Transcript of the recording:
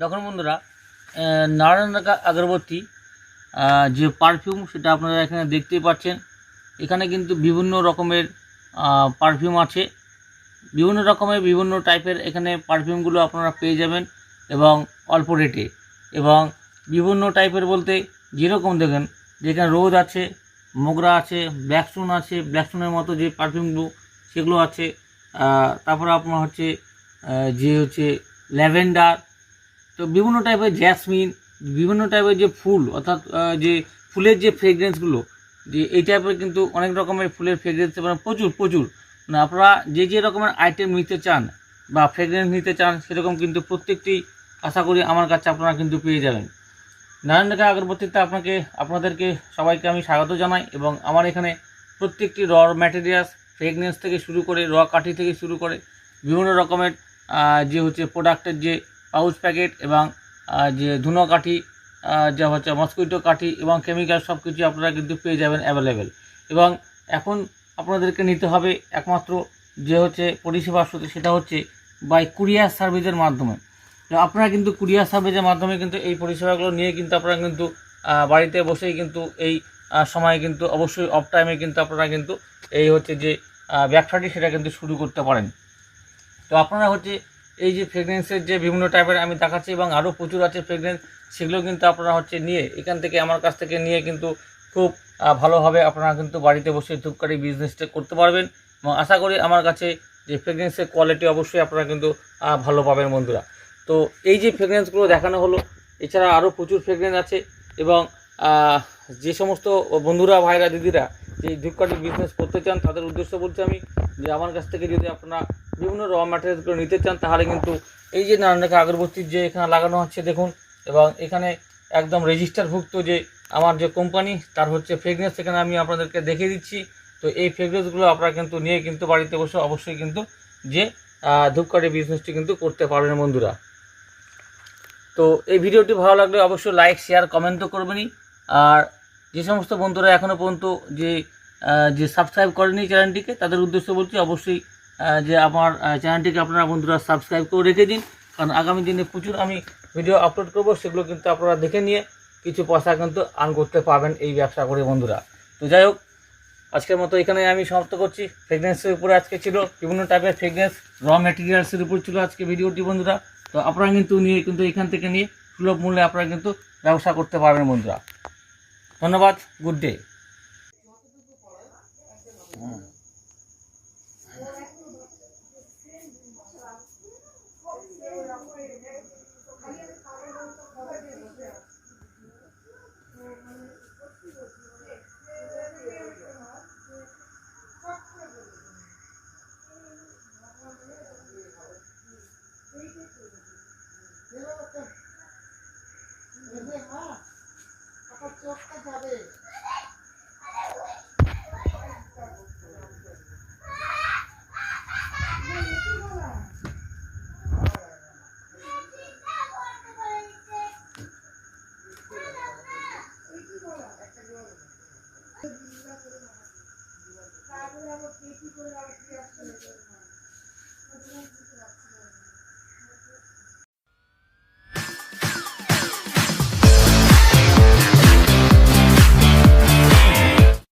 দেখুন বন্ধুরা, নারায়ণ রেখা আগরবাতি যে পারফিউম সেটা আপনারা এখানে দেখতেই পাচ্ছেন। এখানে কিন্তু বিভিন্ন রকমের পারফিউম আছে, বিভিন্ন রকমের বিভিন্ন টাইপের এখানে পারফিউমগুলো আপনারা পেয়ে যাবেন এবং অল্প রেটে। এবং বিভিন্ন টাইপের বলতে যেরকম দেখেন, যেখানে রোজ আছে, মোগরা আছে, ব্ল্যাকস্টোন আছে, ব্ল্যাকস্টোনের মতো যে পারফিউমগুলো সেগুলো আছে। তারপরে আপনার হচ্ছে ল্যাভেন্ডার, তো বিভিন্ন টাইপের জ্যাসমিন, বিভিন্ন টাইপের যে ফুল অর্থাৎ যে ফুলের যে ফ্রেগরেন্সগুলো, যে এই টাইপের কিন্তু অনেক রকমের ফুলের ফ্রেগরেন্স মানে প্রচুর মানে আপনারা যে রকমের আইটেম নিতে চান বা ফ্রেগরেন্স নিতে চান সেরকম কিন্তু প্রত্যেকটি আশা করি আমার কাছে আপনারা কিন্তু পেয়ে যাবেন। নারায়ণ রেখা আগরবাতিতে আপনাদেরকে সবাইকে আমি স্বাগত জানাই। এবং আমার এখানে প্রত্যেকটি র ম্যাটেরিয়ালস, ফ্রেগরেন্স থেকে শুরু করে র কাঠি থেকে শুরু করে বিভিন্ন রকমের যে প্রোডাক্টের যে পাউচ প্যাকেট এবং যে ধুনো কাঠি, যা হচ্ছে মসকুইটো কাঠি এবং কেমিক্যাল সব কিছু আপনারা কিন্তু পেয়ে যাবেন অ্যাভেলেবেল। এবং এখন আপনাদেরকে নিতে হবে একমাত্র যে পরিষেবা, সেটা হচ্ছে বাই কুরিয়ার সার্ভিসের মাধ্যমে। তো আপনারা কিন্তু কুরিয়ার সার্ভিসের মাধ্যমে কিন্তু এই পরিষেবাগুলো নিয়ে কিন্তু আপনারা কিন্তু বাড়িতে বসেই কিন্তু এই সময়ে কিন্তু অবশ্যই অফ টাইমে কিন্তু আপনারা কিন্তু এই যে ব্যবসাটি সেটা কিন্তু শুরু করতে পারেন। তো আপনারা এই যে ফ্রেগরেন্সের যে বিভিন্ন টাইপের আমি দেখাচ্ছি এবং আরও প্রচুর আছে ফ্রেগরেন্স, সেগুলো কিন্তু আপনারা নিয়ে এখান থেকে আমার কাছ থেকে নিয়ে কিন্তু খুব ভালোভাবে আপনারা কিন্তু বাড়িতে বসে ধূপকাঠি বিজনেসটা করতে পারবেন। এবং আশা করি আমার কাছে যে ফ্রেগরেন্সের কোয়ালিটি অবশ্যই আপনারা কিন্তু ভালো পাবেন বন্ধুরা। তো এই যে ফ্রেগরেন্সগুলো দেখানো হলো, এছাড়া আরও প্রচুর ফ্রেগরেন্স আছে। এবং যে সমস্ত বন্ধুরা, ভাইরা, দিদিরা যে ধূপকাঠি বিজনেস করতে চান তাদের উদ্দেশ্য বলছি আমি, যে আমার কাছ থেকে যদি আপনারা বিভিন্ন র ম্যাটেরিয়ালসগুলো নিতে চান তাহলে কিন্তু এই যে নারায়ণ রেখা আগরবাতির যে এখানে লাগানো হচ্ছে দেখুন, এবং এখানে একদম রেজিস্টারভুক্ত যে আমার যে কোম্পানি তার ফ্রেগরেন্স এখানে আমি আপনাদেরকে দেখিয়ে দিচ্ছি। তো এই ফ্রেগরেন্সগুলো আপনারা কিন্তু নিয়ে কিন্তু বাড়িতে বসে অবশ্যই কিন্তু যে ধূপকাঠি বিজনেসটি কিন্তু করতে পারবেন বন্ধুরা। তো এই ভিডিওটি ভালো লাগলে অবশ্যই লাইক, শেয়ার, কমেন্ট তো করবেনই। আর যে সমস্ত বন্ধুরা এখনও পর্যন্ত যে সাবস্ক্রাইব করেনি চ্যানেলটিকে তাদের উদ্দেশ্য বলছি অবশ্যই যে আমার চ্যানেলটিকে আপনারা বন্ধুরা সাবস্ক্রাইব করে রেখে দিন, কারণ আগামী দিনে প্রচুর আমি ভিডিও আপলোড করব, সেগুলো কিন্তু আপনারা দেখে নিয়ে কিছু পয়সা কিন্তু আর্ন করতে পারবেন এই ব্যবসা করে বন্ধুরা। তো যাই হোক, আজকের মতো এখানে আমি সমাপ্ত করছি। ফ্রেগরেন্সের উপরে আজকে ছিল বিভিন্ন টাইপের ফ্রেগরেন্স, র ম্যাটেরিয়ালসের উপর ছিল আজকে ভিডিওটি বন্ধুরা। তো আপনারা কিন্তু এখান থেকে নিয়ে সুলভ মূল্যে আপনারা কিন্তু ব্যবসা করতে পারবেন বন্ধুরা। ধন্যবাদ, গুড ডে। তারপরে আবার পেটি করে